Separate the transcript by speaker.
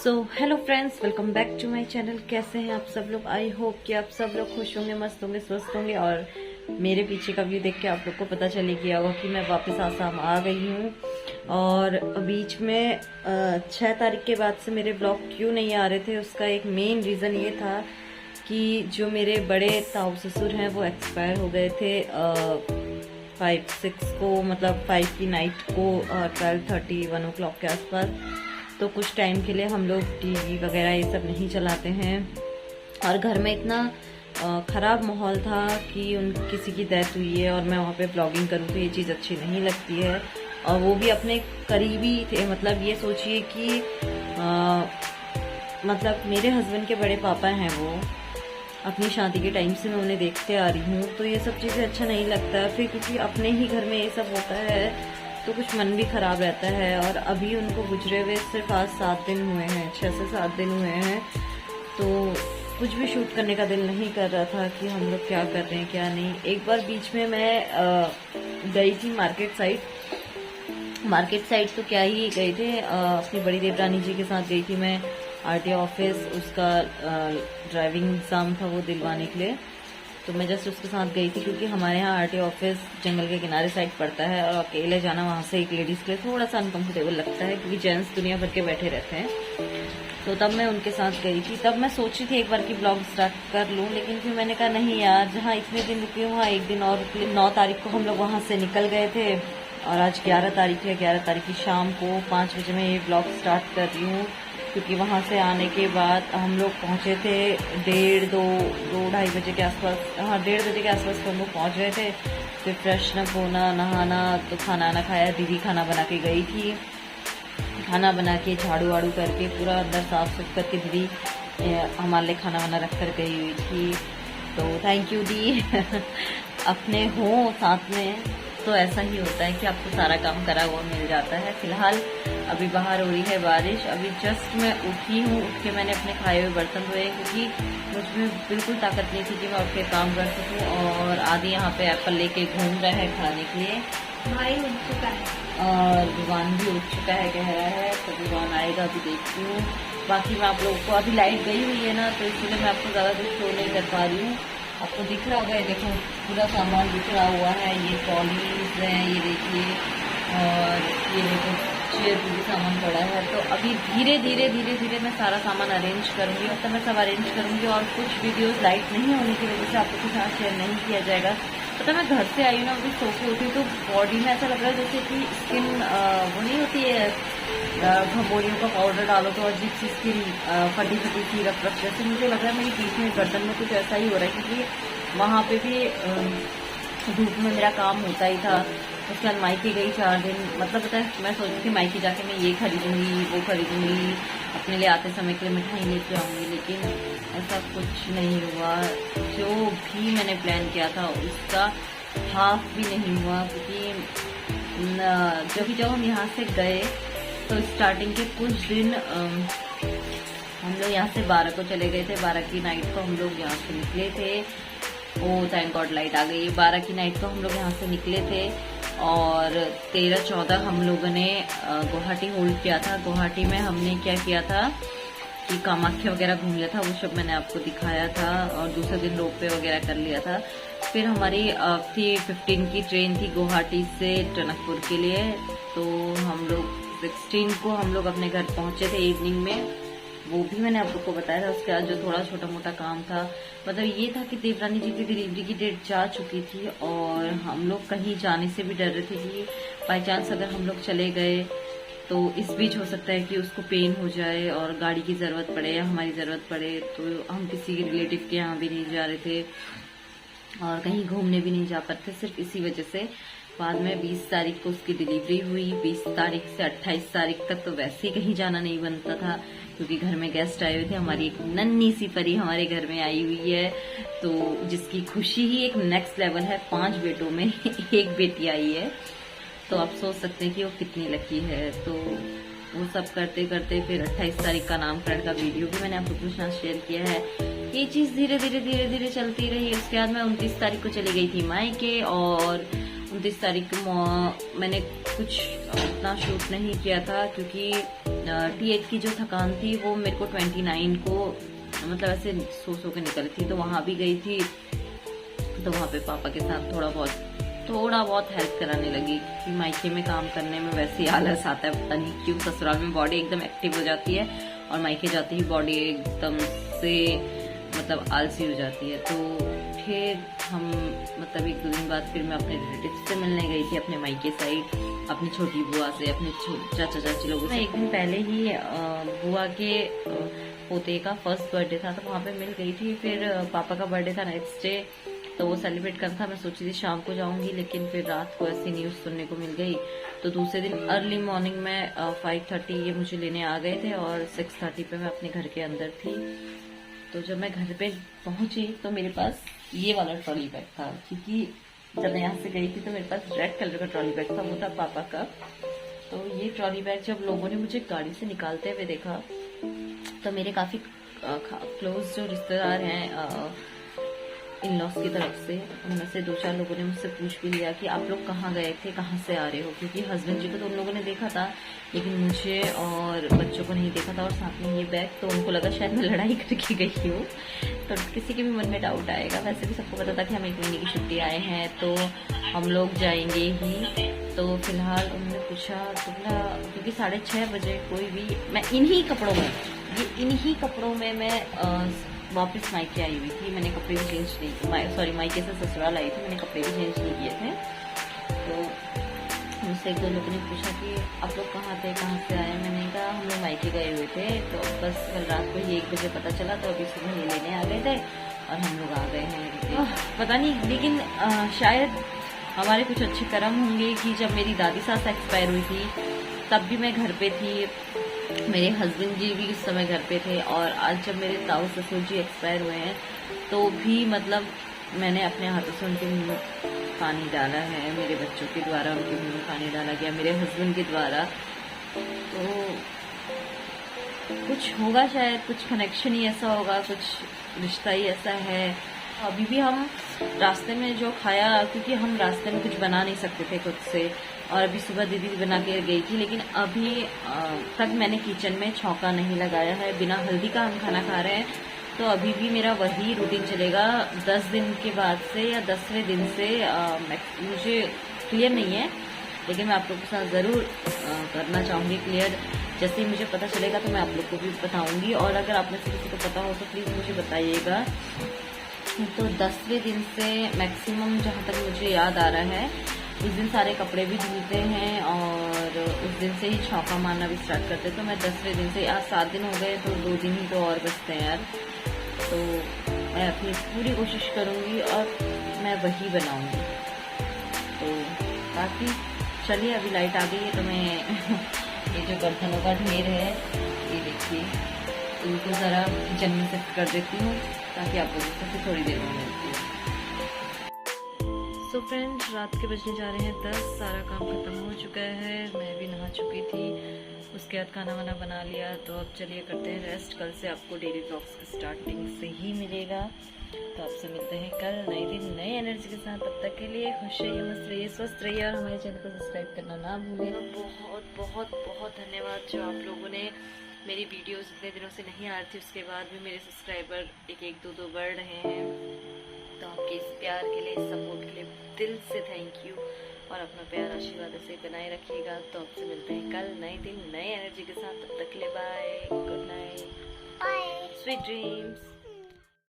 Speaker 1: Hello friends, welcome back to my channel. कैसे हैं आप सब लोग? आई होप कि आप सब लोग खुश होंगे, मस्त होंगे, स्वस्थ होंगे। और मेरे पीछे का व्यू देख के आप लोग को पता चले गया होगा कि मैं वापस आसाम आ गई हूँ। और बीच में 6 तारीख के बाद से मेरे ब्लॉग क्यों नहीं आ रहे थे, उसका एक मेन रीज़न ये था कि जो मेरे बड़े ताऊ ससुर हैं वो एक्सपायर हो गए थे 5-6 को, मतलब 5 की नाइट को 12:30 1 o'clock के आसपास। तो कुछ टाइम के लिए हम लोग टीवी वगैरह ये सब नहीं चलाते हैं। और घर में इतना ख़राब माहौल था कि किसी की डेथ हुई है और मैं वहाँ पे ब्लॉगिंग करूँ तो ये चीज़ अच्छी नहीं लगती है। और वो भी अपने करीबी थे, मतलब ये सोचिए कि मतलब मेरे हस्बैंड के बड़े पापा हैं, वो अपनी शादी के टाइम से मैं उन्हें देखते आ रही हूँ। तो ये सब चीज़ें अच्छा नहीं लगता फिर, क्योंकि अपने ही घर में ये सब होता है तो कुछ मन भी खराब रहता है। और अभी उनको गुजरे हुए सिर्फ आज 7 दिन हुए हैं, 6 से 7 दिन हुए हैं। तो कुछ भी शूट करने का दिल नहीं कर रहा था कि हम लोग क्या कर रहे हैं क्या नहीं। एक बार बीच में मैं गई थी मार्केट साइड तो क्या ही गए थे, अपनी बड़ी देवरानी जी के साथ गई थी मैं आरटीओ ऑफिस। उसका ड्राइविंग एग्ज़ाम था वो दिलवाने के लिए, तो मैं जस्ट उसके साथ गई थी क्योंकि हमारे यहाँ आरटीओ ऑफिस जंगल के किनारे साइड पड़ता है और अकेले जाना वहाँ से एक लेडीज़ के लिए थोड़ा सा अनकंफर्टेबल लगता है क्योंकि जेंट्स दुनिया भर के बैठे रहते हैं। तो तब मैं उनके साथ गई थी। तब मैं सोची थी एक बार की ब्लॉग स्टार्ट कर लूँ, लेकिन फिर मैंने कहा नहीं यार, जहाँ इतने दिन रुकी वहाँ एक दिन और रुक ले। 9 तारीख को हम लोग वहाँ से निकल गए थे और आज 11 तारीख है। 11 तारीख की शाम को 5 बजे मैं ये ब्लॉग स्टार्ट कर रही हूँ क्योंकि वहाँ से आने के बाद हम लोग पहुँचे थे 1:30-2 ढाई बजे के आसपास। हाँ, 1:30 बजे के आसपास तो हम लोग पहुँच गए थे। फिर फ्रेश अप होना, नहाना, तो खाना ना खाया। दीदी खाना बना के गई थी, खाना बना के झाड़ू वाड़ू करके पूरा अंदर साफ सुथ करके दीदी हमारे लिए खाना वाना रख कर गई हुई थी। तो थैंक यू दी। अपने हों साथ में तो ऐसा ही होता है कि आपको सारा काम करा हुआ मिल जाता है। फिलहाल अभी बाहर हो रही है बारिश। अभी जस्ट मैं उठी हूँ, उठ के मैंने अपने खाए हुए बर्तन धोए क्योंकि मुझमें बिल्कुल ताकत नहीं थी कि मैं उठ के काम कर सकूँ। और आदि यहाँ पे एप्पल लेके घूम रहा है खाने के लिए।
Speaker 2: भाई उठ चुका है
Speaker 1: और विवान भी उठ चुका है, कह रहा है। तो विवान आएगा अभी देखती हूँ। बाकी मैं आप लोगों को, अभी लाइट गई हुई है ना, तो इसलिए मैं आपको ज़्यादा कुछ शो नहीं कर पा रही हूँ। आपको दिख रहा होगा, देखो पूरा सामान बिखरा हुआ है। ये ट्रॉलीज हैं, ये देखिए, और ये देखो चेयर पे भी सामान पड़ा है। तो अभी धीरे धीरे मैं सारा सामान अरेंज करूँगी और तब मैं सब अरेंज करूँगी। और कुछ वीडियोस लाइट नहीं होने की वजह से आप लोगों के साथ शेयर नहीं किया जाएगा। पता मैं घर से आई हूँ ना, अभी सो के उठी तो बॉडी में ऐसा लग रहा है जैसे कि स्किन वो नहीं होती है, घबोड़ियों का पाउडर डालो तो अजीब सी स्किन फटी सी रफ जैसे मुझे लग रहा है मेरी पीठ में गर्दन में कुछ ऐसा ही हो रहा है। क्योंकि वहाँ पे भी धूप में मेरा काम होता ही था। उसके बाद मायके गई 4 दिन, मतलब पता है मैं सोच रही थी मायके जाके मैं ये खरीदूंगी वो खरीदूंगी, अपने लिए आते समय के लिए मिठाई लेके आऊँगी, लेकिन ऐसा कुछ नहीं हुआ। जो भी मैंने प्लान किया था उसका हाफ भी नहीं हुआ। क्योंकि जब हम यहाँ से गए तो स्टार्टिंग के कुछ दिन हम लोग यहाँ से 12 को चले गए थे। 12 की नाइट को हम लोग यहाँ से निकले थे। ओ थैंक गॉड लाइट आ गई। 12 की नाइट को हम लोग यहाँ से निकले थे और 13-14 हम लोगों ने गुवाहाटी होल्ड किया था। गुवाहाटी में हमने क्या किया था कि कामाख्या वगैरह घूम लिया था, वो सब मैंने आपको दिखाया था। और दूसरे दिन रोपवे वगैरह कर लिया था। फिर हमारी थी 15 की ट्रेन थी गुवाहाटी से टनकपुर के लिए। तो हम लोग 16 को हम लोग अपने घर पहुंचे थे इवनिंग में, वो भी मैंने आप लोग को बताया था। उसके बाद जो थोड़ा छोटा मोटा काम था, मतलब ये था कि देवरानी जी की डिलीवरी की डेट जा चुकी थी और हम लोग कहीं जाने से भी डर रहे थे कि बाई चांस अगर हम लोग चले गए तो इस बीच हो सकता है कि उसको पेन हो जाए और गाड़ी की ज़रूरत पड़े या हमारी ज़रूरत पड़े। तो हम किसी रिलेटिव के यहाँ भी नहीं जा रहे थे और कहीं घूमने भी नहीं जा पाते, सिर्फ इसी वजह से। बाद में 20 तारीख को उसकी डिलीवरी हुई। 20 तारीख से 28 तारीख तक तो वैसे ही कहीं जाना नहीं बनता था क्योंकि घर में गेस्ट आए हुए थे। हमारी एक नन्ही सी परी हमारे घर में आई हुई है, तो जिसकी खुशी ही एक नेक्स्ट लेवल है। 5 बेटों में एक बेटी आई है, तो आप सोच सकते हैं कि वो कितनी लकी है। तो वो सब करते करते फिर 28 तारीख का नामकरण का वीडियो भी मैंने आपको कुछ साथ शेयर किया है। ये चीज़ धीरे धीरे चलती रही। उसके बाद मैं 29 तारीख को चली गई थी मायके और 29 तारीख को मैंने कुछ उतना शूट नहीं किया था क्योंकि T8 की जो थकान थी वो मेरे को 29 को मतलब ऐसे सो के निकली थी, तो वहां भी गई थी। तो वहां पे पापा के साथ थोड़ा बहुत हेल्प कराने लगी कि मायके में काम करने में वैसे ही आलस आता है, पता नहीं क्यों। ससुराल में बॉडी एकदम एक्टिव हो जाती है और मायके जाती ही बॉडी एकदम से मतलब आलसी हो जाती है। तो फिर हम मतलब 1-2 दिन बाद फिर मैं अपने रिलेटिव से मिलने गई थी, अपने मायके साइड, अपनी छोटी बुआ से, अपने चाचा चाची लोगों से। एक दिन पहले ही बुआ के पोते का फर्स्ट बर्थडे था तो वहां पे मिल गई थी। फिर पापा का बर्थडे था नेक्स्ट डे, तो वो सेलिब्रेट करना था। मैं सोची थी शाम को जाऊंगी, लेकिन फिर रात को ऐसी न्यूज सुनने को मिल गई। तो दूसरे दिन अर्ली मॉर्निंग में 5:30 ये मुझे लेने आ गए थे और 6:30 पे मैं अपने घर के अंदर थी। तो जब मैं घर पे पहुंची तो मेरे पास ये वाला ट्रॉली बैग था, क्योंकि जब मैं यहाँ से गई थी तो मेरे पास रेड कलर का ट्रॉली बैग था, वो था पापा का। तो ये ट्रॉली बैग जब लोगों ने मुझे गाड़ी से निकालते हुए देखा तो मेरे काफी क्लोज जो रिश्तेदार हैं इन लॉस की तरफ से, उनमें से 2-4 लोगों ने मुझसे पूछ भी लिया कि आप लोग कहाँ गए थे, कहाँ से आ रहे हो, क्योंकि हस्बैंड जी को तो उन लोगों ने देखा था लेकिन मुझे और बच्चों को नहीं देखा था, और साथ में ये बैग। तो उनको लगा शायद मैं लड़ाई करके गई हूँ। तो किसी के भी मन में डाउट आएगा। वैसे भी सबको पता था कि हम 1 महीने की छुट्टी आए हैं तो हम लोग जाएंगे ही। तो फिलहाल उन्होंने पूछा क्योंकि 6:30 बजे कोई भी, मैं इन्हीं कपड़ों में मैं वापस मायके आई हुई थी। मैंने कपड़े भी चेंज नहीं किए, मायके से ससुराल आई थी, मैंने कपड़े भी चेंज नहीं किए थे। तो मुझसे 1-2 लोगों ने पूछा कि आप लोग कहाँ थे, कहाँ से आए। मैंने कहा हम लोग मायके गए हुए थे, तो बस कल रात को ही 1 बजे पता चला, तो अभी सुबह ये लेने आ गए थे और हम लोग आ गए हैं। पता नहीं, लेकिन शायद हमारे कुछ अच्छे कर्म होंगे कि जब मेरी दादी सास एक्सपायर हुई थी तब भी मैं घर पे थी, मेरे हस्बैंड जी भी उस समय घर पे थे, और आज जब मेरे ताऊ ससुर जी एक्सपायर हुए हैं तो भी मतलब मैंने अपने हाथों से उनके मुंह में पानी डाला है, मेरे बच्चों के द्वारा उनके मुंह में पानी डाला गया, मेरे हस्बैंड के द्वारा। तो कुछ होगा, शायद कुछ कनेक्शन ही ऐसा होगा, कुछ रिश्ता ही ऐसा है। अभी भी हम रास्ते में जो खाया, क्योंकि हम रास्ते में कुछ बना नहीं सकते थे खुद से, और अभी सुबह दीदी बना के गई थी, लेकिन अभी तक मैंने किचन में छौंका नहीं लगाया है। बिना हल्दी का हम खाना खा रहे हैं। तो अभी भी मेरा वही रूटीन चलेगा 10 दिन के बाद से या 10वें दिन से। मुझे क्लियर नहीं है, लेकिन मैं आप लोगों के साथ ज़रूर करना चाहूँगी क्लियर। जैसे ही मुझे पता चलेगा तो मैं आप लोग को भी बताऊँगी, और अगर आप में से किसी को पता हो तो प्लीज़ मुझे बताइएगा। तो 10वें दिन से मैक्सिमम जहाँ तक मुझे याद आ रहा है, उस दिन सारे कपड़े भी धुलते हैं और उस दिन से ही छौंका मारना भी स्टार्ट करते हैं। तो मैं 10वें दिन से, आज 7 दिन हो गए तो 2 दिन ही तो और बचते हैं यार। तो मैं अपनी पूरी कोशिश करूँगी और मैं वही बनाऊँगी। तो बाकी चलिए, अभी लाइट आ गई है तो मैं ये जो बर्तनों का ढेर है, ये देखिए, इनको ज़रा किचन में शिफ्ट कर देती हूँ ताकि आप लोगों से फिर थोड़ी देर में मिलती हूँ। सो फ्रेंड्स, रात के बजने जा रहे हैं 10, सारा काम खत्म हो चुका है, मैं भी नहा चुकी थी, उसके बाद खाना वाना बना लिया। तो अब चलिए करते हैं रेस्ट। कल से आपको डेली ब्लॉग्स की स्टार्टिंग से ही मिलेगा। तो आपसे मिलते हैं कल नए दिन नए एनर्जी के साथ। तब तक के लिए खुश रहिए, मस्त रहिए, स्वस्थ रहिए, और हमारे चैनल को सब्सक्राइब करना ना भूलें। बहुत बहुत बहुत धन्यवाद जो आप लोगों ने मेरी वीडियोस इतने दिनों से नहीं आ रही थी, उसके बाद भी मेरे सब्सक्राइबर 1-1, 2-2 बढ़ रहे हैं। तो आपके इस प्यार के लिए, सपोर्ट के लिए दिल से थैंक यू, और अपना प्यार आशीर्वाद ऐसे बनाए रखिएगा। तो आपसे मिलते हैं कल नए दिन नए एनर्जी के साथ। तब तक के लिए bye, good night, bye, sweet dreams.